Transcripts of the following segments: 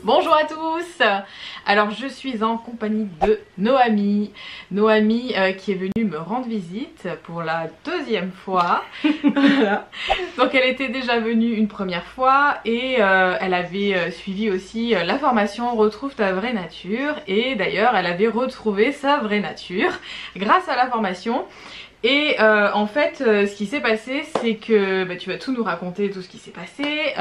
Bonjour à tous. Alors je suis en compagnie de Noémie qui est venue me rendre visite pour la deuxième fois. Voilà. Donc elle était déjà venue une première fois et elle avait suivi aussi la formation Retrouve ta vraie nature, et d'ailleurs elle avait retrouvé sa vraie nature grâce à la formation. Et en fait ce qui s'est passé, c'est que tu vas tout nous raconter, tout ce qui s'est passé.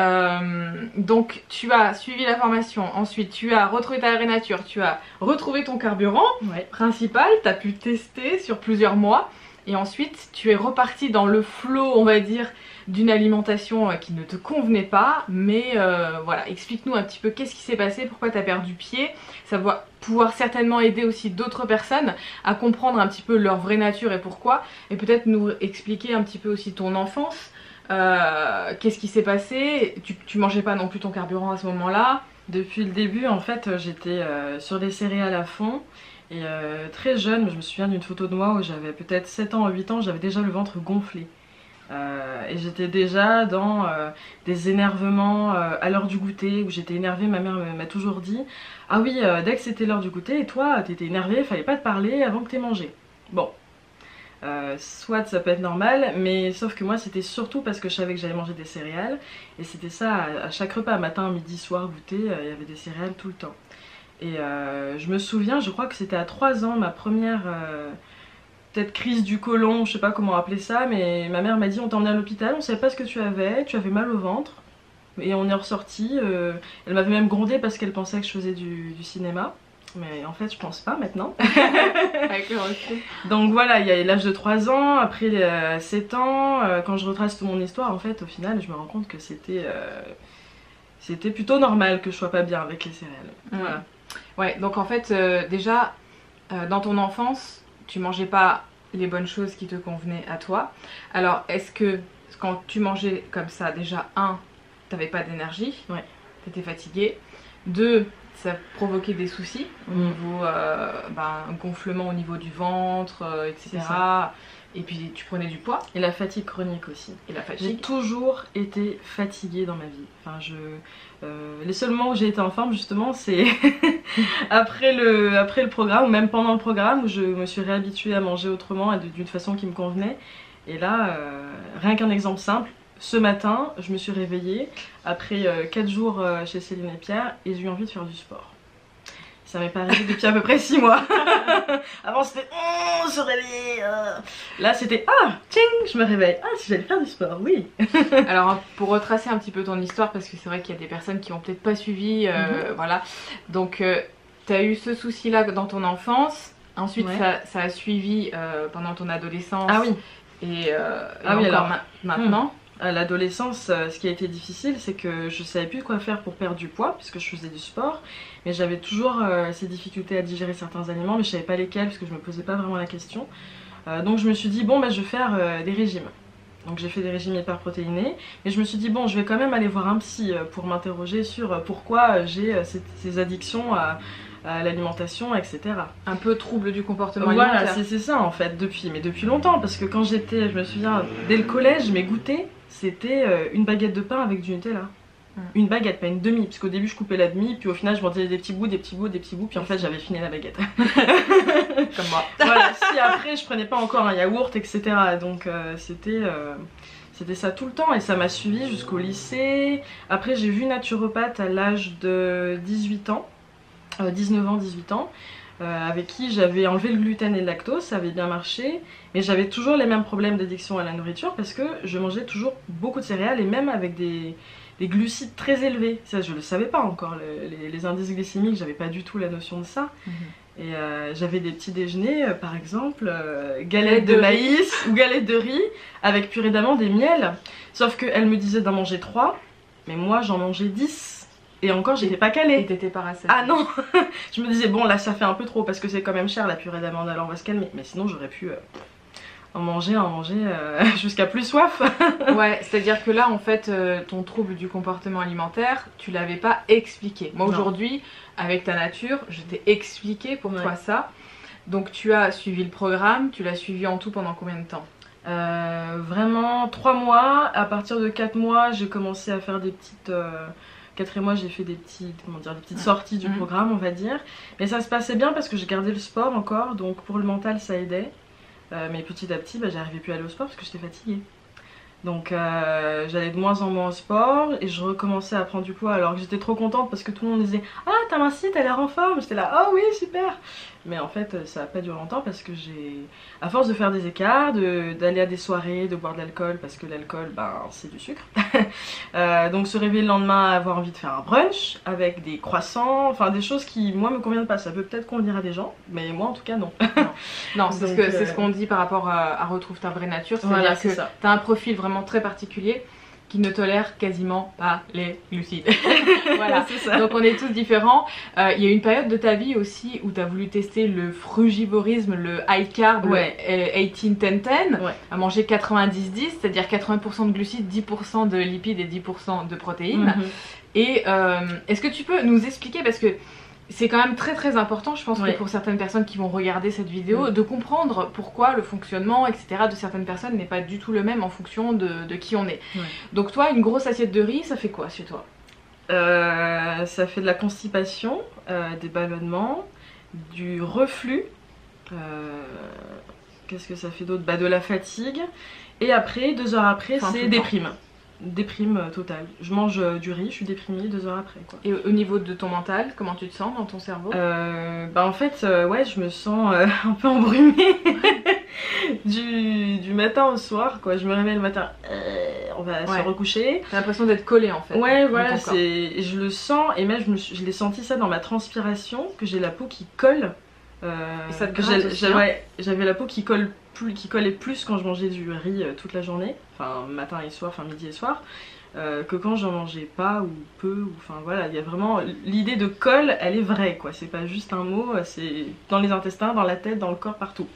Donc tu as suivi la formation, ensuite tu as retrouvé ta vraie nature, tu as retrouvé ton carburant principal, tu as pu tester sur plusieurs mois, et ensuite tu es reparti dans le flow, on va dire, d'une alimentation qui ne te convenait pas. Mais voilà, explique-nous un petit peu qu'est-ce qui s'est passé, pourquoi tu as perdu pied. Ça va pouvoir certainement aider aussi d'autres personnes à comprendre un petit peu leur vraie nature et pourquoi, et peut-être nous expliquer un petit peu aussi ton enfance. Qu'est-ce qui s'est passé? Tu mangeais pas non plus ton carburant à ce moment-là? Depuis le début, en fait, j'étais sur des céréales à fond. Et très jeune, je me souviens d'une photo de moi où j'avais peut-être 7 ans ou 8 ans, j'avais déjà le ventre gonflé. Et j'étais déjà dans des énervements à l'heure du goûter, où j'étais énervée. Ma mère m'a toujours dit: ah oui, dès que c'était l'heure du goûter, et toi t'étais énervée, fallait pas te parler avant que t'aies mangé. Bon, soit ça peut être normal, mais sauf que moi c'était surtout parce que je savais que j'allais manger des céréales, et c'était ça à chaque repas, matin, midi, soir, goûter, il y avait des céréales tout le temps. Et je me souviens, je crois que c'était à 3 ans, ma première peut-être crise du côlon, je sais pas comment appeler ça, mais ma mère m'a dit: on t'a emmené à l'hôpital, on savait pas ce que tu avais mal au ventre. Et on est ressorti, elle m'avait même grondé parce qu'elle pensait que je faisais du cinéma. Mais en fait je pense pas maintenant. Avec le recul. Donc voilà, il y a l'âge de 3 ans, après 7 ans, quand je retrace toute mon histoire, en fait au final je me rends compte que c'était plutôt normal que je sois pas bien avec les céréales. Voilà. Ouais, donc en fait déjà dans ton enfance tu mangeais pas les bonnes choses qui te convenaient à toi. Alors est-ce que quand tu mangeais comme ça, déjà t'avais pas d'énergie, t'étais fatiguée, 2, ça provoquait des soucis au niveau gonflement au niveau du ventre, etc. Et puis tu prenais du poids. Et la fatigue chronique aussi. Et la fatigue. J'ai toujours été fatiguée dans ma vie. Enfin, les seuls moments où j'ai été en forme justement, c'est après le programme, ou même pendant le programme, où je me suis réhabituée à manger autrement et d'une façon qui me convenait. Et là, rien qu'un exemple simple, ce matin, je me suis réveillée après 4 jours chez Céline et Pierre, et j'ai eu envie de faire du sport. Ça m'est pas arrivé depuis à peu près 6 mois. Avant c'était oh, se réveiller. Là c'était ah, tiens, je me réveille. Ah, si j'allais faire du sport, oui. Alors pour retracer un petit peu ton histoire, parce que c'est vrai qu'il y a des personnes qui ont peut-être pas suivi, voilà. Donc tu as eu ce souci là dans ton enfance. Ensuite ça a suivi pendant ton adolescence. Ah oui. Et oui, alors maintenant. À l'adolescence, ce qui a été difficile, c'est que je savais plus quoi faire pour perdre du poids, puisque je faisais du sport, mais j'avais toujours ces difficultés à digérer certains aliments, mais je savais pas lesquels, parce que je me posais pas vraiment la question. Donc je me suis dit bon, je vais faire des régimes. Donc j'ai fait des régimes hyperprotéinés, mais je me suis dit bon, je vais quand même aller voir un psy pour m'interroger sur pourquoi j'ai ces addictions à l'alimentation, etc. Un peu trouble du comportement alimentaire. Voilà, c'est ça en fait, depuis longtemps, parce que quand je me souviens, dès le collège, mes goûters, c'était une baguette de pain avec du Nutella. Une baguette, pas une demi, parce qu'au début je coupais la demi, puis au final je mordais des petits bouts, puis en fait j'avais fini la baguette. Comme moi. Voilà, si après je prenais pas encore un yaourt, etc. Donc c'était ça tout le temps, et ça m'a suivi jusqu'au lycée. Après j'ai vu une naturopathe à l'âge de 18 ans. 19 ans, 18 ans, avec qui j'avais enlevé le gluten et le lactose, ça avait bien marché, mais j'avais toujours les mêmes problèmes d'addiction à la nourriture parce que je mangeais toujours beaucoup de céréales, et même avec des glucides très élevés. Ça, je le savais pas encore, les indices glycémiques, j'avais pas du tout la notion de ça. Et j'avais des petits déjeuners, par exemple, galettes de maïs ou galettes de riz avec purée d'amande et miel. Sauf qu'elle me disait d'en manger 3, mais moi j'en mangeais 10. Et encore j'étais pas calée. Et t'étais pas rassasiée. Ah non. Je me disais bon, là ça fait un peu trop parce que c'est quand même cher la purée d'amande, alors on va se calmer. Mais sinon j'aurais pu en manger jusqu'à plus soif. Ouais, c'est à dire que là en fait ton trouble du comportement alimentaire, tu l'avais pas expliqué. Moi aujourd'hui, avec ta nature, je t'ai expliqué pourquoi ça. Donc tu as suivi le programme, tu l'as suivi en tout pendant combien de temps? Vraiment 3 mois. À partir de 4 mois j'ai commencé à faire des petites 4 mois, j'ai fait des petites sorties du programme, on va dire. Mais ça se passait bien parce que j'ai gardé le sport encore, donc pour le mental, ça aidait. Mais petit à petit, j'arrivais plus à aller au sport parce que j'étais fatiguée. Donc j'allais de moins en moins au sport et je recommençais à prendre du poids alors que j'étais trop contente parce que tout le monde disait ah t'as minci, t'as l'air en forme, j'étais là oh oui super. Mais en fait ça n'a pas duré longtemps parce que à force de faire des écarts, d'aller à des soirées, de boire de l'alcool parce que l'alcool c'est du sucre. Donc se réveiller le lendemain, avoir envie de faire un brunch avec des croissants, enfin des choses qui moi me conviennent pas. Ça peut peut-être convenir à des gens mais moi en tout cas non. Non, c'est ce qu'on dit par rapport à retrouve ta vraie nature, c'est-à-dire que t'as un profil vraiment très particulier qui ne tolère quasiment pas les glucides. Voilà, c'est ça. Donc on est tous différents. Il y a une période de ta vie aussi où tu as voulu tester le frugivorisme, le high carb, le 18-10-10, à manger 90-10, c'est-à-dire 80% de glucides, 10% de lipides et 10% de protéines. Et est-ce que tu peux nous expliquer, parce que c'est quand même très important, je pense que pour certaines personnes qui vont regarder cette vidéo, de comprendre pourquoi le fonctionnement, etc. de certaines personnes n'est pas du tout le même en fonction de qui on est. Donc toi, une grosse assiette de riz, ça fait quoi chez toi? Ça fait de la constipation, des ballonnements, du reflux, qu'est-ce que ça fait d'autre? De la fatigue, et après, 2 heures après, c'est déprime. Déprime totale. Je mange du riz, je suis déprimée 2 heures après quoi. Et au niveau de ton mental, comment tu te sens dans ton cerveau? En fait ouais, je me sens un peu embrumée du matin au soir quoi. Je me réveille le matin, on va se recoucher. T'as l'impression d'être collée en fait. Ouais voilà, je le sens et même je l'ai senti ça dans ma transpiration, que j'ai la peau qui colle. Et ça te gratte aussi, j'avais la peau qui collait plus quand je mangeais du riz toute la journée, enfin matin et soir, enfin midi et soir, que quand j'en mangeais pas ou peu, ou enfin voilà, il y a vraiment l'idée de colle, elle est vraie quoi, c'est pas juste un mot, c'est dans les intestins, dans la tête, dans le corps, partout.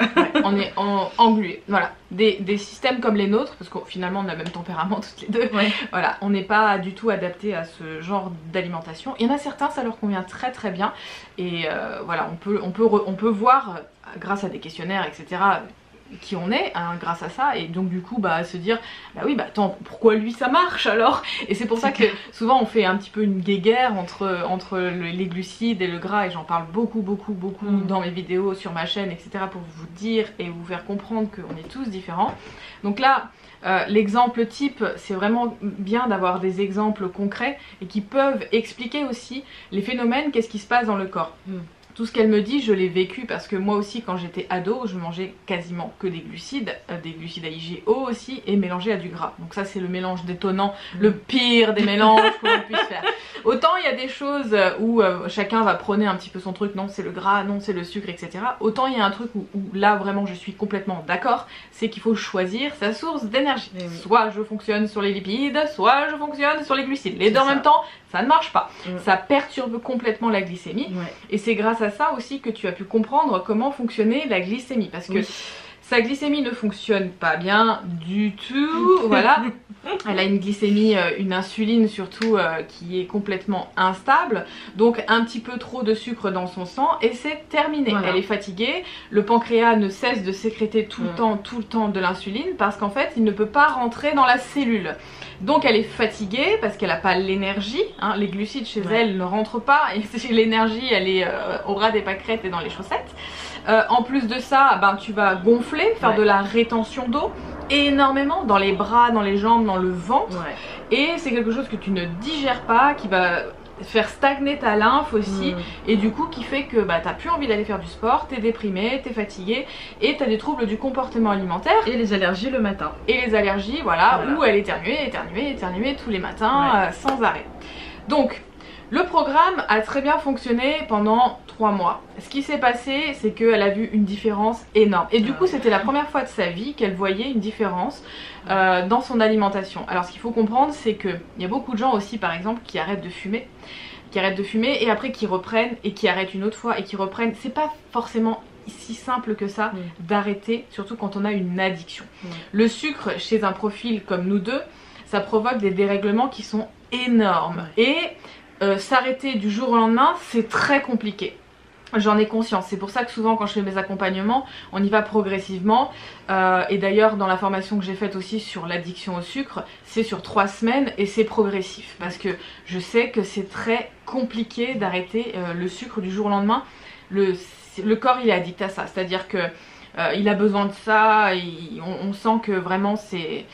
On est englué, voilà, des systèmes comme les nôtres, parce que finalement on a le même tempérament toutes les deux, voilà, on n'est pas du tout adapté à ce genre d'alimentation. Il y en a certains, ça leur convient très bien, et voilà, on peut voir grâce à des questionnaires, etc., qui on est grâce à ça, et donc du coup se dire attends, pourquoi lui ça marche alors? Et c'est pour ça que souvent on fait un petit peu une guéguerre entre les glucides et le gras, et j'en parle beaucoup dans mes vidéos sur ma chaîne, etc., pour vous dire et vous faire comprendre qu'on est tous différents. Donc là l'exemple type, c'est vraiment bien d'avoir des exemples concrets et qui peuvent expliquer aussi les phénomènes, qu'est-ce qui se passe dans le corps. Tout ce qu'elle me dit, je l'ai vécu parce que moi aussi, quand j'étais ado, je mangeais quasiment que des glucides à IGO aussi, et mélangés à du gras. Donc ça, c'est le mélange détonnant, le pire des mélanges qu'on puisse faire. Autant il y a des choses où chacun va prôner un petit peu son truc, non c'est le gras, non c'est le sucre, etc. Autant il y a un truc où là vraiment je suis complètement d'accord, c'est qu'il faut choisir sa source d'énergie. Soit je fonctionne sur les lipides, soit je fonctionne sur les glucides. Les deux en même temps, ça ne marche pas. Ça perturbe complètement la glycémie. Et c'est grâce à ça aussi que tu as pu comprendre comment fonctionnait la glycémie. Parce que sa glycémie ne fonctionne pas bien du tout. Voilà. Elle a une glycémie, une insuline surtout qui est complètement instable. Donc un petit peu trop de sucre dans son sang et c'est terminé. Elle est fatiguée. Le pancréas ne cesse de sécréter tout le temps de l'insuline parce qu'en fait il ne peut pas rentrer dans la cellule. Donc elle est fatiguée parce qu'elle n'a pas l'énergie, hein, les glucides chez elle ne rentrent pas et l'énergie elle est au ras des pâquerettes et dans les chaussettes. En plus de ça, tu vas gonfler, faire de la rétention d'eau énormément dans les bras, dans les jambes, dans le ventre et c'est quelque chose que tu ne digères pas, qui va faire stagner ta lymphe aussi et du coup qui fait que t'as plus envie d'aller faire du sport, t'es déprimé, t'es fatigué et t'as des troubles du comportement alimentaire. Et les allergies le matin. Et les allergies, voilà. Où elle éternuait tous les matins sans arrêt. Donc le programme a très bien fonctionné pendant 3 mois. Ce qui s'est passé, c'est qu'elle a vu une différence énorme. Et du coup, c'était la première fois de sa vie qu'elle voyait une différence dans son alimentation. Alors, ce qu'il faut comprendre, c'est qu'il y a beaucoup de gens aussi, par exemple, qui arrêtent de fumer. Et après qui reprennent et qui arrêtent une autre fois et qui reprennent. C'est pas forcément si simple que ça d'arrêter, surtout quand on a une addiction. Le sucre, chez un profil comme nous deux, ça provoque des dérèglements qui sont énormes. Et s'arrêter du jour au lendemain, c'est très compliqué. J'en ai conscience, c'est pour ça que souvent quand je fais mes accompagnements, on y va progressivement. Et d'ailleurs dans la formation que j'ai faite aussi sur l'addiction au sucre, c'est sur 3 semaines et c'est progressif. Parce que je sais que c'est très compliqué d'arrêter le sucre du jour au lendemain. Le corps il est addict à ça, c'est-à-dire que il a besoin de ça, on sent que vraiment c'est...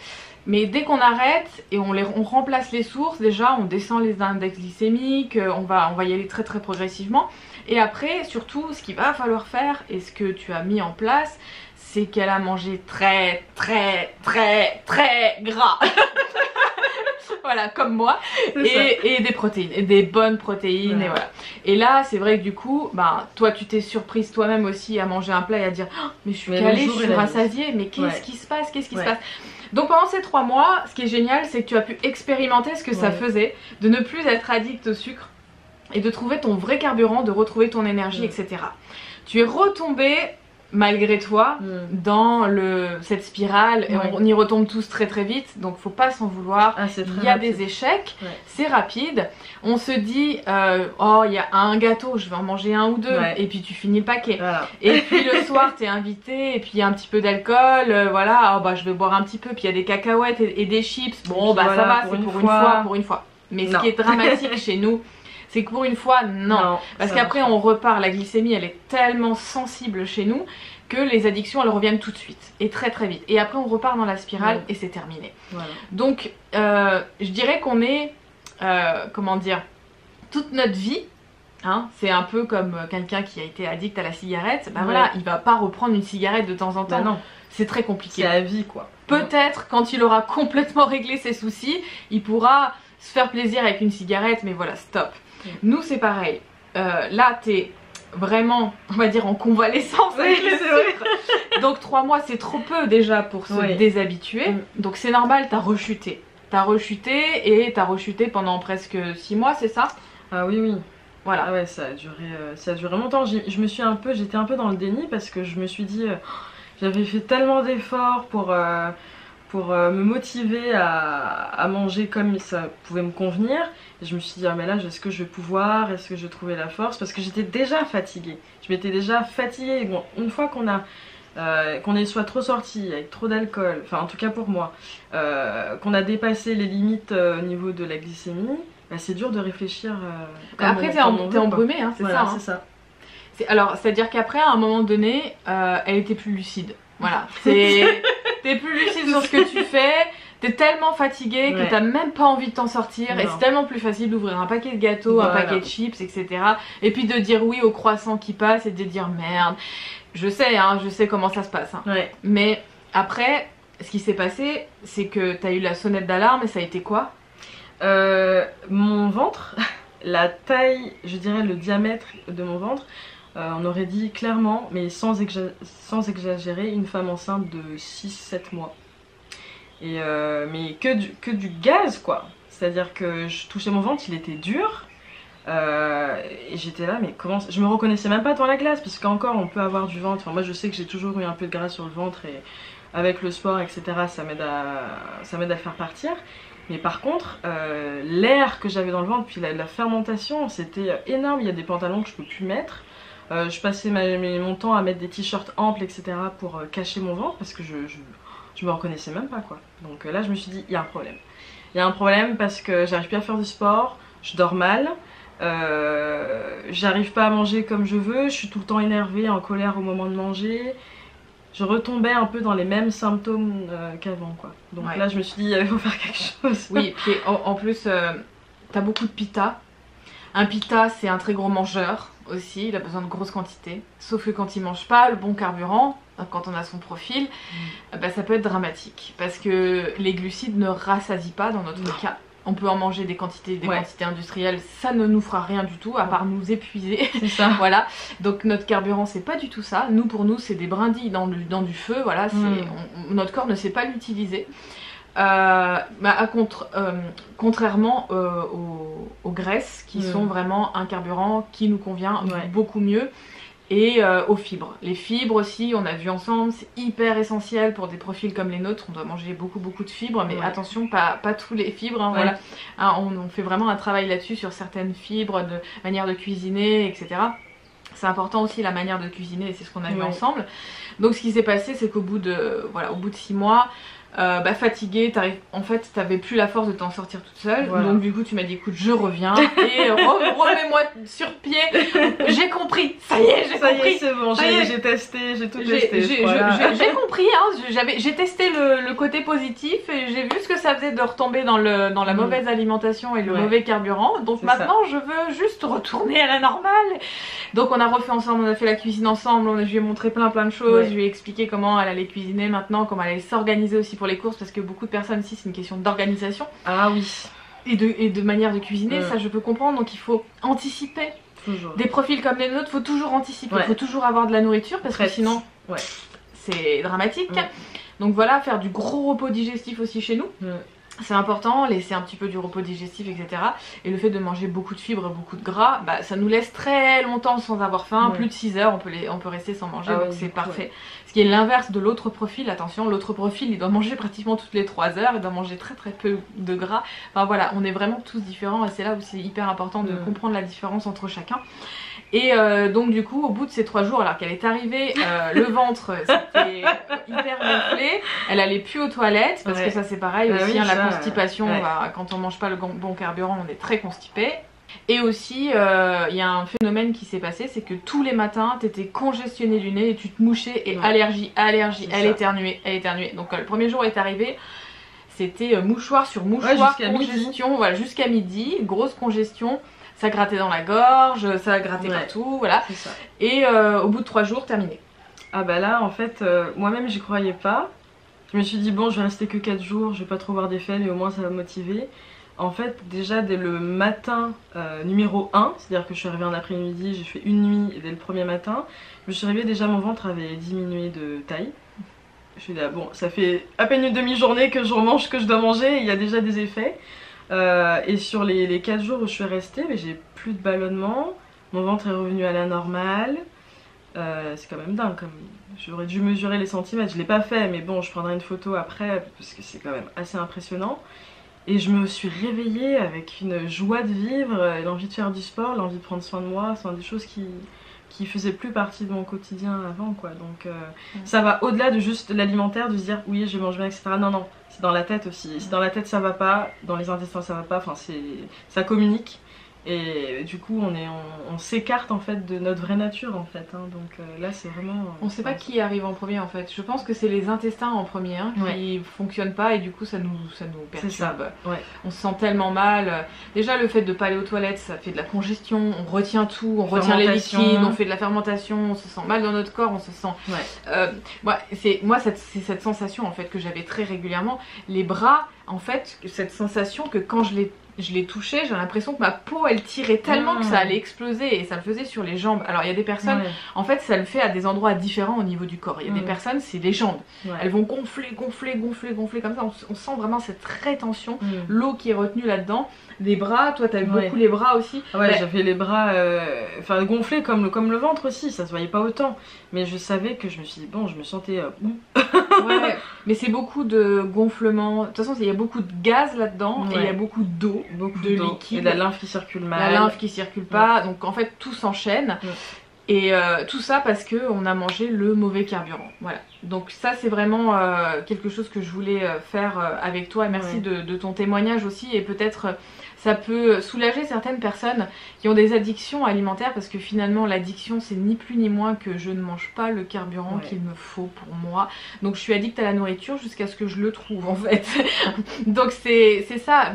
Mais dès qu'on arrête et on remplace les sources, déjà on descend les index glycémiques, on va y aller très très progressivement. Et après, surtout, ce qu'il va falloir faire, et ce que tu as mis en place, c'est qu'elle a mangé très très très très gras. Voilà, comme moi, et des protéines, et des bonnes protéines, voilà. Et voilà. Et là, c'est vrai que du coup, toi tu t'es surprise toi-même aussi à manger un plat et à dire oh, mais je suis calée, je suis rassasiée, mais qu'est-ce qui se passe, qu'est-ce qui se passe? Donc pendant ces 3 mois, ce qui est génial, c'est que tu as pu expérimenter ce que ça faisait, de ne plus être addict au sucre, et de trouver ton vrai carburant, de retrouver ton énergie, etc. Tu es retombée malgré toi dans cette spirale et on y retombe tous très très vite, donc faut pas s'en vouloir. Il y a des échecs, c'est rapide, on se dit oh il y a un gâteau, je vais en manger un ou deux, et puis tu finis le paquet, et puis le soir t'es invité et puis il y a un petit peu d'alcool, voilà, oh, je vais boire un petit peu, puis il y a des cacahuètes et des chips, bon ça va, c'est pour une fois. Mais ce qui est dramatique chez nous, c'est que pour une fois, non. Parce qu'après on repart, la glycémie elle est tellement sensible chez nous que les addictions elles reviennent tout de suite et très très vite. Et après on repart dans la spirale et c'est terminé. Donc je dirais qu'on est, comment dire, toute notre vie, hein, c'est un peu comme quelqu'un qui a été addict à la cigarette, voilà, il va pas reprendre une cigarette de temps en temps. Non. C'est très compliqué. C'est la vie quoi. Peut-être quand il aura complètement réglé ses soucis, il pourra se faire plaisir avec une cigarette, mais voilà, stop. Nous c'est pareil, là t'es vraiment, on va dire, en convalescence avec le sucre. Donc 3 mois c'est trop peu déjà pour se déshabituer, donc c'est normal, t'as rechuté et t'as rechuté pendant presque 6 mois, c'est ça? Ah oui. Voilà. Ah ouais, ça a duré longtemps. J'étais un peu dans le déni parce que je me suis dit, j'avais fait tellement d'efforts pour me motiver à manger comme ça pouvait me convenir. Et je me suis dit, ah mais là, est-ce que je vais pouvoir, est-ce que je vais trouver la force? Parce que j'étais déjà fatiguée. Je m'étais déjà fatiguée. Bon, une fois qu'on est soit trop sorti avec trop d'alcool, enfin en tout cas pour moi, qu'on a dépassé les limites au niveau de la glycémie, c'est dur de réfléchir. Après t'es embrumée, hein, c'est voilà, ça. C'est ça. Alors, c'est-à-dire qu'après, à un moment donné, elle était plus lucide. Voilà, t'es plus lucide sur ce que tu fais, t'es tellement fatiguée que t'as même pas envie de t'en sortir, et c'est tellement plus facile d'ouvrir un paquet de gâteaux, un paquet de chips, etc. Et puis de dire oui au croissant qui passe et de dire merde. Je sais comment ça se passe. Hein. Mais après, ce qui s'est passé, c'est que t'as eu la sonnette d'alarme et ça a été quoi? Mon ventre, la taille, je dirais le diamètre de mon ventre. On aurait dit clairement, mais sans exagérer, une femme enceinte de 6-7 mois. Et mais que du gaz quoi. C'est-à-dire que je touchais mon ventre, il était dur. Et j'étais là, mais comment... Je me reconnaissais même pas dans la glace, parce qu'encore on peut avoir du ventre. Enfin, moi je sais que j'ai toujours eu un peu de gras sur le ventre, et avec le sport, etc., ça m'aide à faire partir. Mais par contre, l'air que j'avais dans le ventre, puis la fermentation, c'était énorme. Il y a des pantalons que je peux plus mettre. Je passais mon temps à mettre des t-shirts amples, etc. pour cacher mon ventre parce que je me reconnaissais même pas quoi. Donc là je me suis dit il y a un problème. Il y a un problème parce que j'arrive plus à faire du sport, je dors mal, j'arrive pas à manger comme je veux, je suis tout le temps énervée, en colère au moment de manger. Je retombais un peu dans les mêmes symptômes qu'avant quoi. Donc là je me suis dit il faut faire quelque chose. Oui, puis en plus t'as beaucoup de pita. Un pita c'est un très gros mangeur aussi, il a besoin de grosses quantités. Sauf que quand il mange pas le bon carburant, quand on a son profil, ça peut être dramatique. Parce que les glucides ne rassasient pas dans notre cas. On peut en manger des quantités industrielles, ça ne nous fera rien du tout à part nous épuiser. C'est ça. Voilà. Donc notre carburant c'est pas du tout ça. Pour nous c'est des brindilles dans du feu. Voilà. Notre corps ne sait pas l'utiliser. Contrairement aux graisses qui sont vraiment un carburant qui nous convient beaucoup mieux, et aux fibres. Les fibres aussi, on a vu ensemble, c'est hyper essentiel pour des profils comme les nôtres. On doit manger beaucoup de fibres, mais attention, pas tous les fibres. Hein, voilà. Hein, on fait vraiment un travail là-dessus sur certaines fibres, de manière de cuisiner, etc. C'est important aussi la manière de cuisiner, et c'est ce qu'on a vu ensemble. Donc ce qui s'est passé, c'est qu'au bout de 6 mois, fatiguée, en fait t'avais plus la force de t'en sortir toute seule, donc du coup tu m'as dit écoute je reviens et remets-moi sur pied, j'ai compris, ça y est j'ai compris, c'est bon, j'ai testé, j'ai tout testé, j'ai compris, hein, j'ai testé le côté positif et j'ai vu ce que ça faisait de retomber dans la mauvaise alimentation et le mauvais carburant, donc maintenant je veux juste retourner à la normale. Donc on a refait ensemble, on a fait la cuisine ensemble, je lui ai montré plein de choses, je lui ai expliqué comment elle allait cuisiner maintenant, comment elle allait s'organiser aussi pour les courses, parce que beaucoup de personnes ici c'est une question d'organisation. Ah oui. Et de manière de cuisiner, ça je peux comprendre, donc il faut anticiper. Toujours. Des profils comme les nôtres, faut toujours anticiper, il faut toujours avoir de la nourriture parce que sinon c'est dramatique. Donc voilà, faire du gros repos digestif aussi chez nous. C'est important, laisser un petit peu du repos digestif, etc. Et le fait de manger beaucoup de fibres, beaucoup de gras, ça nous laisse très longtemps sans avoir faim. Plus de 6 heures, on peut rester sans manger, donc c'est parfait. Ce qui est l'inverse de l'autre profil, attention, l'autre profil il doit manger pratiquement toutes les 3 heures, il doit manger très peu de gras. Enfin voilà, on est vraiment tous différents et c'est là où c'est hyper important de comprendre la différence entre chacun. Et donc du coup au bout de ces 3 jours, alors qu'elle est arrivée, le ventre c'était hyper gonflé, elle allait plus aux toilettes parce que ça c'est pareil aussi, la constipation, quand on mange pas le bon carburant on est très constipé. Et aussi il y a un phénomène qui s'est passé, c'est que tous les matins t'étais congestionné du nez et tu te mouchais et allergie, elle éternuait. Donc le premier jour est arrivé, c'était mouchoir sur mouchoir, congestion, jusqu'à midi, grosse congestion. Ça grattait dans la gorge, ça grattait partout, voilà. Et au bout de 3 jours, terminé. Ah bah là, en fait, moi-même j'y croyais pas. Je me suis dit bon, je vais rester que 4 jours, je vais pas trop voir d'effet, mais au moins ça va me motiver. En fait, déjà dès le matin numéro 1, c'est-à-dire que je suis arrivée en après-midi, j'ai fait une nuit, et dès le premier matin, je suis arrivée, déjà mon ventre avait diminué de taille. Je suis là, bon, ça fait à peine une demi-journée que je mange ce que je dois manger, il y a déjà des effets. Et sur les 4 jours où je suis restée, j'ai plus de ballonnement, mon ventre est revenu à la normale. C'est quand même dingue, j'aurais dû mesurer les centimètres, je l'ai pas fait, mais bon je prendrai une photo après parce que c'est quand même assez impressionnant. Et je me suis réveillée avec une joie de vivre, l'envie de faire du sport, l'envie de prendre soin de moi, soin des choses qui faisaient plus partie de mon quotidien avant quoi. Donc ça va au-delà de juste l'alimentaire, de se dire oui je mange bien etc. Non, c'est dans la tête aussi. Si dans la tête ça va pas, dans les intestins ça va pas, enfin ça communique. Et du coup on s'écarte en fait de notre vraie nature en fait, hein. Donc là c'est vraiment... on sait pas qui arrive en premier en fait, je pense que c'est les intestins en premier qui fonctionnent pas et du coup ça nous perturbe. On se sent tellement mal, déjà le fait de pas aller aux toilettes ça fait de la congestion, on retient tout, on retient les liquides, on fait de la fermentation, on se sent mal dans notre corps, on se sent... c'est cette sensation en fait que j'avais très régulièrement, les bras en fait, cette sensation que quand je les touchais, j'ai l'impression que ma peau elle tirait tellement que ça allait exploser et ça le faisait sur les jambes. Alors il y a des personnes, en fait ça le fait à des endroits différents au niveau du corps. Il y a des personnes, c'est les jambes. Elles vont gonfler comme ça. On sent vraiment cette rétention, l'eau qui est retenue là-dedans. Des bras, toi t'as eu beaucoup les bras aussi. J'avais les bras gonflés comme le ventre aussi, ça se voyait pas autant. Mais je savais que je me suis dit, bon, je me sentais mais c'est beaucoup de gonflement. De toute façon, il y a beaucoup de gaz là-dedans et il y a beaucoup d'eau, de liquide. Et de la lymphe qui circule mal. La lymphe qui circule pas, donc en fait tout s'enchaîne. Et tout ça parce qu'on a mangé le mauvais carburant. Voilà. Donc ça c'est vraiment quelque chose que je voulais faire avec toi. Et merci de ton témoignage aussi. Et peut-être ça peut soulager certaines personnes qui ont des addictions alimentaires. Parce que finalement l'addiction c'est ni plus ni moins que je ne mange pas le carburant qu'il me faut pour moi. Donc je suis addict à la nourriture jusqu'à ce que je le trouve en fait. Donc c'est ça.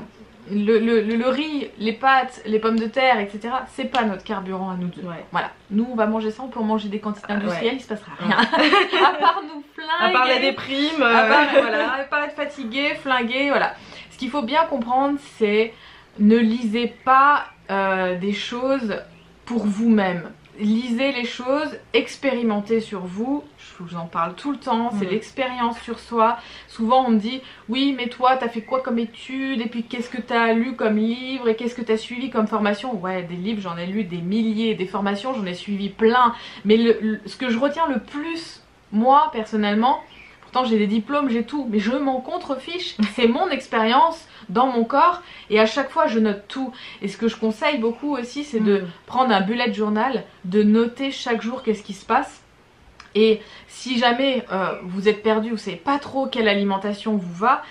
Le riz, les pâtes, les pommes de terre, etc. c'est pas notre carburant à nous deux. Voilà. Nous on va manger ça, on peut en manger des quantités industrielles, il se passera rien. À part nous flinguer. À part la déprime. À part être fatigué, flingué, voilà. Ce qu'il faut bien comprendre c'est ne lisez pas des choses pour vous-même. Lisez les choses, expérimentez sur vous, je vous en parle tout le temps, c'est l'expérience sur soi. Souvent on me dit, oui mais toi t'as fait quoi comme études, et puis qu'est-ce que t'as lu comme livre, et qu'est-ce que t'as suivi comme formation. Ouais, des livres j'en ai lu des milliers, des formations j'en ai suivi plein, mais ce que je retiens le plus, moi personnellement, pourtant j'ai des diplômes, j'ai tout, mais je m'en contrefiche, c'est mon expérience dans mon corps et à chaque fois je note tout. Et ce que je conseille beaucoup aussi, c'est de prendre un bullet journal, de noter chaque jour qu'est-ce qui se passe. Et si jamais vous êtes perdu, vous savez pas trop quelle alimentation vous va,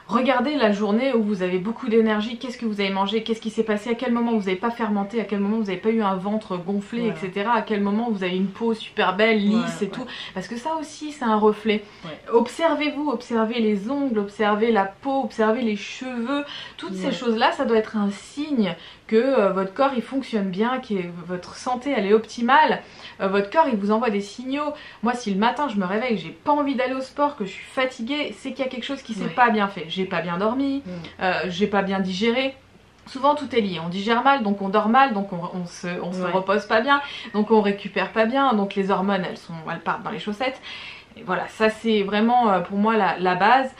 regardez la journée où vous avez beaucoup d'énergie, qu'est-ce que vous avez mangé, qu'est-ce qui s'est passé, à quel moment vous n'avez pas fermenté, à quel moment vous n'avez pas eu un ventre gonflé, voilà. etc. À quel moment vous avez une peau super belle, lisse et tout. Parce que ça aussi c'est un reflet. Observez-vous, observez les ongles, observez la peau, observez les cheveux. Toutes ces choses-là, ça doit être un signe que votre corps il fonctionne bien, que votre santé elle est optimale. Votre corps il vous envoie des signaux. Moi si le matin je me réveille, j'ai pas envie d'aller au sport, que je suis fatiguée, c'est qu'il y a quelque chose qui s'est pas bien fait. J'ai pas bien dormi, j'ai pas bien digéré. Souvent tout est lié, on digère mal, donc on dort mal, donc on se repose pas bien, donc on récupère pas bien, donc les hormones elles partent dans les chaussettes. Et voilà, ça c'est vraiment pour moi la base.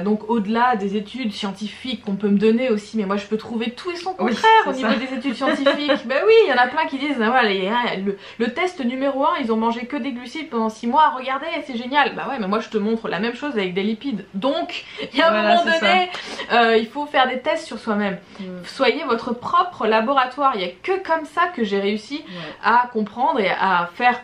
Donc au-delà des études scientifiques qu'on peut me donner aussi, mais moi je peux trouver tout et son contraire au niveau des études scientifiques. Ben oui, il y en a plein qui disent, voilà, le test numéro 1, ils ont mangé que des glucides pendant 6 mois, regardez, c'est génial. Bah ouais, mais moi je te montre la même chose avec des lipides. Donc, il y a un moment donné, il faut faire des tests sur soi-même. Soyez votre propre laboratoire. Il n'y a que comme ça que j'ai réussi à comprendre et à faire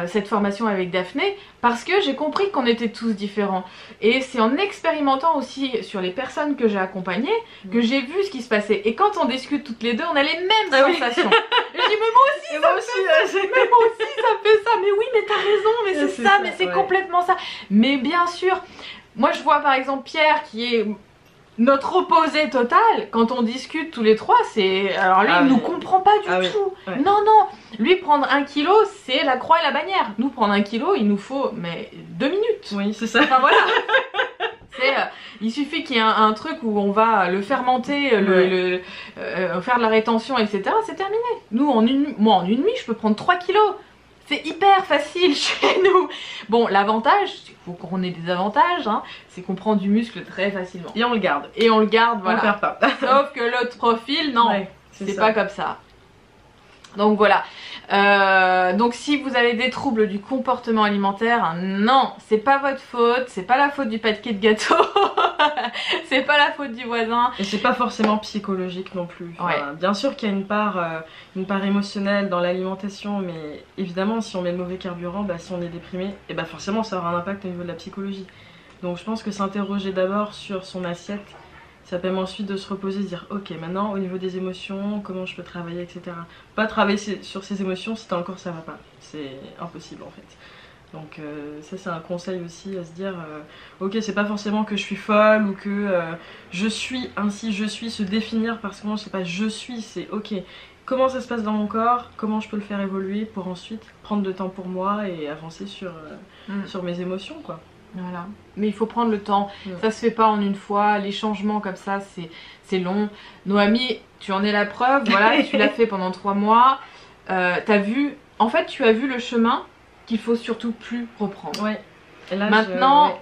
cette formation avec Daphné, parce que j'ai compris qu'on était tous différents. Et c'est en expérimentant aussi sur les personnes que j'ai accompagnées que j'ai vu ce qui se passait. Et quand on discute toutes les deux, on a les mêmes sensations. Et je dis mais moi aussi, mais moi aussi ça fait ça. Mais oui, mais t'as raison, mais c'est ça, mais c'est complètement ça. Mais bien sûr, moi je vois par exemple Pierre qui est notre opposé total. Quand on discute tous les trois, c'est... Alors lui, il nous comprend pas du tout. Non, non. Lui, prendre 1 kilo, c'est la croix et la bannière. Nous, prendre 1 kilo, il nous faut, mais 2 minutes. Oui, c'est ça. Enfin, voilà. Il suffit qu'il y ait un truc où on va le fermenter, faire de la rétention, etc. C'est terminé. Nous, moi, en une nuit, je peux prendre 3 kilos. C'est hyper facile chez nous. Bon, l'avantage, il faut qu'on ait des avantages, hein, c'est qu'on prend du muscle très facilement. Et on le garde. Et on le garde, voilà. On perd pas. Sauf que l'autre profil, non, c'est pas comme ça. Donc voilà. Donc si vous avez des troubles du comportement alimentaire, non, c'est pas votre faute, c'est pas la faute du paquet de gâteau, c'est pas la faute du voisin. Et c'est pas forcément psychologique non plus. Enfin, bien sûr qu'il y a une part émotionnelle dans l'alimentation, mais évidemment si on met le mauvais carburant, si on est déprimé, et forcément ça aura un impact au niveau de la psychologie. Donc je pense que s'interroger d'abord sur son assiette, ça permet ensuite de se reposer, de dire ok, maintenant au niveau des émotions, comment je peux travailler, etc. Pas travailler sur ses émotions si encore ça va pas, c'est impossible en fait. Donc ça c'est un conseil aussi à se dire ok, c'est pas forcément que je suis folle ou que je suis ainsi, je suis, se définir parce que moi je sais pas, je suis, c'est ok, comment ça se passe dans mon corps, comment je peux le faire évoluer pour ensuite prendre de temps pour moi et avancer sur mes émotions quoi. Voilà, mais il faut prendre le temps, ça se fait pas en une fois, les changements comme ça c'est long. Noémie, tu en es la preuve, voilà, tu l'as fait pendant 3 mois, t'as vu, en fait tu as vu le chemin qu'il faut surtout plus reprendre. Ouais. Et là, maintenant,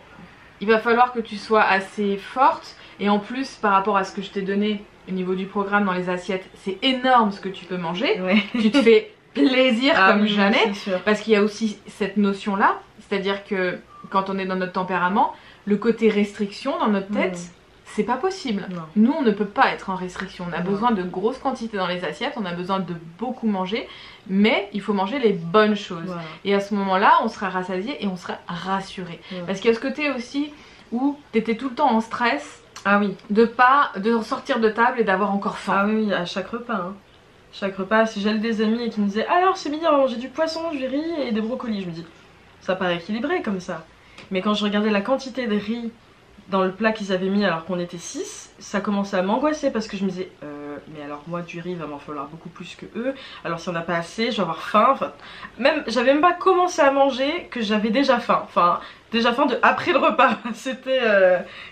il va falloir que tu sois assez forte, et en plus par rapport à ce que je t'ai donné au niveau du programme dans les assiettes, c'est énorme ce que tu peux manger, tu te fais plaisir comme jamais, parce qu'il y a aussi cette notion là, c'est-à-dire que quand on est dans notre tempérament, le côté restriction dans notre tête, c'est pas possible. Nous, on ne peut pas être en restriction. On a besoin de grosses quantités dans les assiettes, on a besoin de beaucoup manger, mais il faut manger les bonnes choses. Et à ce moment-là, on sera rassasié et on sera rassuré. Parce qu'il y a ce côté aussi où t'étais tout le temps en stress de sortir de table et d'avoir encore faim. Ah oui, à chaque repas. Hein. Chaque repas, si j'avais des amis et qui me disaient alors c'est midi, on va manger du poisson, du riz et des brocolis, je me dis ça paraît équilibré comme ça. Mais quand je regardais la quantité de riz dans le plat qu'ils avaient mis alors qu'on était 6, ça commençait à m'angoisser parce que je me disais mais alors moi du riz il va m'en falloir beaucoup plus que eux, alors si on n'a pas assez je vais avoir faim, enfin, j'avais même pas commencé à manger que j'avais déjà faim, enfin déjà faim de après le repas, c'était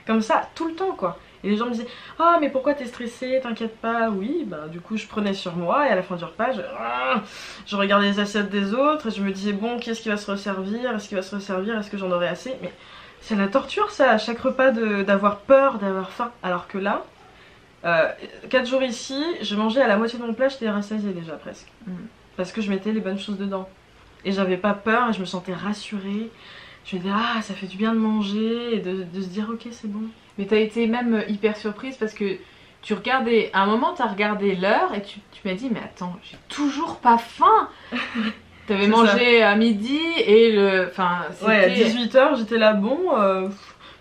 comme ça tout le temps quoi. Et les gens me disaient ah mais pourquoi t'es stressée, t'inquiète pas. Oui, du coup je prenais sur moi et à la fin du repas je regardais les assiettes des autres et je me disais bon, qu'est-ce qui va se resservir, est-ce qu'il va se resservir, est-ce que j'en aurai assez. Mais c'est la torture ça, à chaque repas d'avoir peur, d'avoir faim. Alors que là 4 jours ici, je mangeais à la moitié de mon plat, j'étais rassasiée déjà presque, parce que je mettais les bonnes choses dedans et j'avais pas peur et je me sentais rassurée. Je me disais ah ça fait du bien de manger et de se dire ok c'est bon. Mais t'as été même hyper surprise parce que tu regardais, à un moment t'as regardé l'heure et tu m'as dit mais attends, j'ai toujours pas faim. T'avais mangé à midi et enfin ouais, à 18h j'étais là, bon,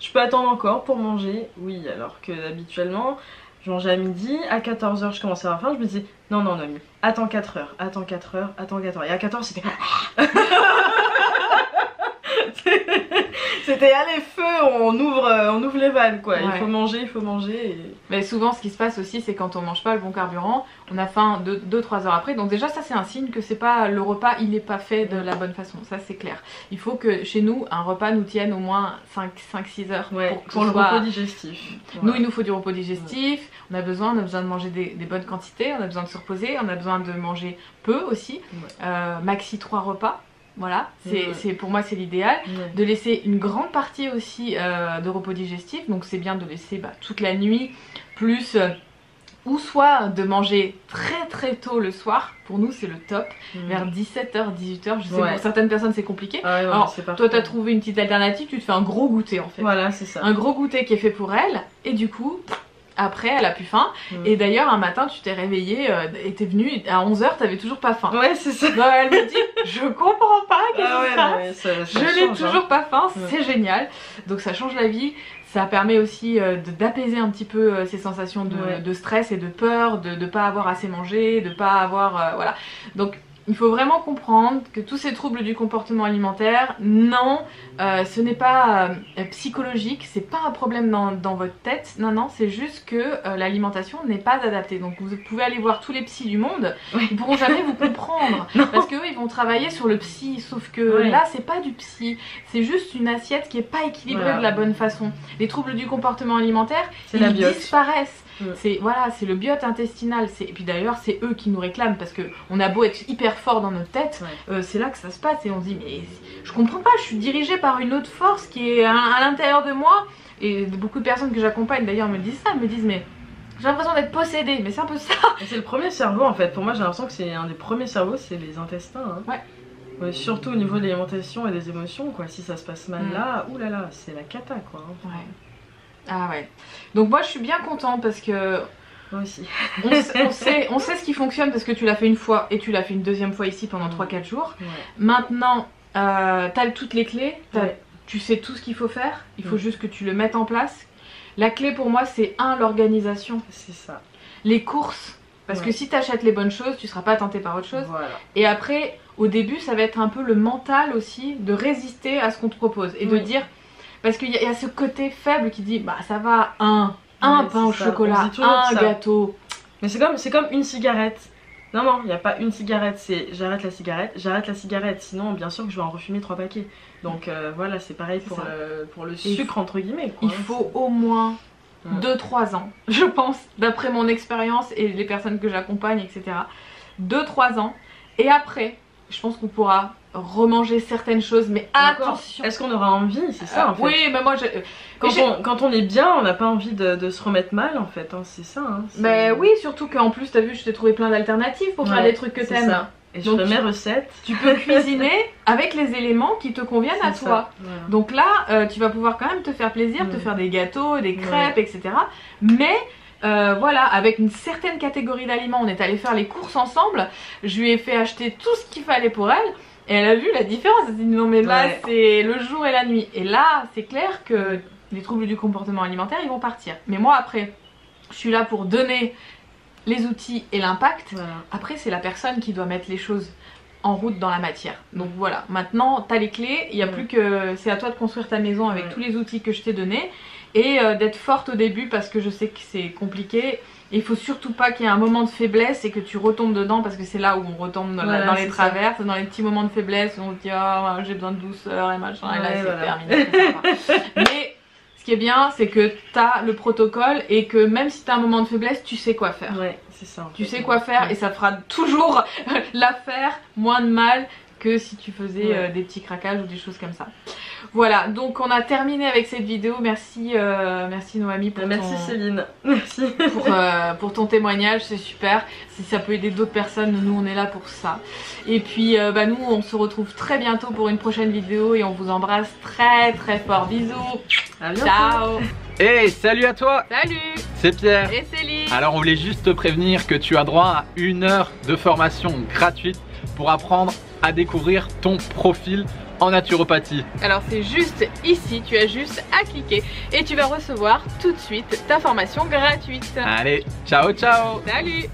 je peux attendre encore pour manger. Oui, alors que habituellement je mangeais à midi, à 14h je commençais à avoir faim, je me disais non non Noémie, attends 4 heures, attends 4 heures, attends 4 heures. Et à 14 c'était c'était allez feu, on ouvre les vannes quoi, ouais. Il faut manger et... Mais souvent ce qui se passe aussi c'est quand on mange pas le bon carburant, on a faim 2-3 heures après, donc déjà ça c'est un signe que c'est pas le repas, il est pas fait de la bonne façon, ça c'est clair. Il faut que chez nous un repas nous tienne au moins 5-6 heures pour le repos digestif. Nous il nous faut du repos digestif, on a besoin de manger des bonnes quantités, on a besoin de se reposer, on a besoin de manger peu aussi, maxi 3 repas. Voilà, pour moi c'est l'idéal. De laisser une grande partie aussi de repos digestif, donc c'est bien de laisser toute la nuit, plus ou soit de manger très tôt le soir, pour nous c'est le top, vers 17h, 18h, je sais pour certaines personnes c'est compliqué. Alors toi t'as trouvé une petite alternative, tu te fais un gros goûter en fait. Voilà, c'est ça. Un gros goûter qui est fait pour elle, et du coup... Après, elle a plus faim. Et d'ailleurs, un matin, tu t'es réveillée et t'es venue à 11h, t'avais toujours pas faim. Ouais, c'est ça. Donc, elle me dit, je comprends pas, qu'est-ce qui se passe. Je n'ai toujours pas faim, c'est génial. Donc ça change la vie. Ça permet aussi d'apaiser un petit peu ces sensations de stress et de peur, de ne pas avoir assez mangé, de pas avoir... voilà. Donc... Il faut vraiment comprendre que tous ces troubles du comportement alimentaire, non, ce n'est pas psychologique, c'est pas un problème dans votre tête, non, c'est juste que l'alimentation n'est pas adaptée. Donc vous pouvez aller voir tous les psys du monde, ils pourront jamais vous comprendre, parce qu'eux ils vont travailler sur le psy, sauf que là c'est pas du psy, c'est juste une assiette qui est pas équilibrée de la bonne façon. Les troubles du comportement alimentaire, ils disparaissent. C'est le biote intestinal, et puis d'ailleurs c'est eux qui nous réclament parce que on a beau être hyper fort dans notre tête, c'est là que ça se passe et on se dit mais je comprends pas, je suis dirigée par une autre force qui est à l'intérieur de moi, et beaucoup de personnes que j'accompagne d'ailleurs me disent ça, me disent mais j'ai l'impression d'être possédée, mais c'est un peu ça. C'est le premier cerveau en fait, pour moi j'ai l'impression que c'est un des premiers cerveaux, c'est les intestins. Ouais, surtout au niveau de l'alimentation et des émotions quoi, si ça se passe mal là, oulala, c'est la cata quoi. Ah ouais. Donc moi je suis bien contente parce que moi aussi. on sait ce qui fonctionne parce que tu l'as fait une fois et tu l'as fait une deuxième fois ici pendant 3-4 jours. Maintenant t'as toutes les clés, tu sais tout ce qu'il faut faire, il faut juste que tu le mettes en place. La clé pour moi c'est l'organisation. C'est ça. Les courses. Parce que si tu achètes les bonnes choses, tu seras pas tenté par autre chose. Et après, au début, ça va être un peu le mental aussi de résister à ce qu'on te propose et de dire... Parce qu'il y a ce côté faible qui dit bah ça va, un pain au chocolat, un gâteau. Mais c'est comme une cigarette. Non, il n'y a pas une cigarette, c'est j'arrête la cigarette, sinon bien sûr que je vais en refumer 3 paquets. Donc voilà, c'est pareil pour le sucre entre guillemets. Il faut au moins 2-3 ans, je pense, d'après mon expérience et les personnes que j'accompagne, etc. 2-3 ans, et après, je pense qu'on pourra remanger certaines choses, mais attention. Est-ce qu'on aura envie? C'est ça en fait. Oui, mais moi quand on est bien, on n'a pas envie de se remettre mal en fait, c'est ça. Mais oui, surtout qu'en plus, t'as vu, je t'ai trouvé plein d'alternatives pour faire des trucs que t'aimes. Et je fais mes recettes. Tu peux cuisiner avec les éléments qui te conviennent à toi. Donc là, tu vas pouvoir quand même te faire plaisir, te faire des gâteaux, des crêpes, etc. Mais voilà, avec une certaine catégorie d'aliments, on est allé faire les courses ensemble. Je lui ai fait acheter tout ce qu'il fallait pour elle. Et elle a vu la différence, elle s'est dit non mais là c'est le jour et la nuit. Et là c'est clair que les troubles du comportement alimentaire ils vont partir. Mais moi après, je suis là pour donner les outils et l'impact. Après c'est la personne qui doit mettre les choses en route dans la matière. Donc voilà, maintenant t'as les clés, il n'y a plus que... C'est à toi de construire ta maison avec tous les outils que je t'ai donnés. Et d'être forte au début parce que je sais que c'est compliqué. Il faut surtout pas qu'il y ait un moment de faiblesse et que tu retombes dedans, parce que c'est là où on retombe dans les travers, dans les petits moments de faiblesse où on se dit oh, j'ai besoin de douceur et machin, et là c'est terminé. Mais ce qui est bien, c'est que tu as le protocole et que même si tu as un moment de faiblesse, tu sais quoi faire. C'est ça. Tu sais quoi faire et ça te fera toujours l'affaire moins de mal que si tu faisais des petits craquages ou des choses comme ça. Voilà, donc on a terminé avec cette vidéo. Merci, merci Noémie pour Merci Céline, merci pour ton témoignage, c'est super. Si ça peut aider d'autres personnes, nous on est là pour ça. Et puis nous on se retrouve très bientôt pour une prochaine vidéo et on vous embrasse très très fort. Bisous. À bientôt. Ciao. Hey, salut à toi. Salut. C'est Pierre. Et Céline. Alors on voulait juste te prévenir que tu as droit à 1 heure de formation gratuite pour apprendre à découvrir ton profil en naturopathie. Alors c'est juste ici, tu as juste à cliquer et tu vas recevoir tout de suite ta formation gratuite. Allez, ciao ciao. Salut.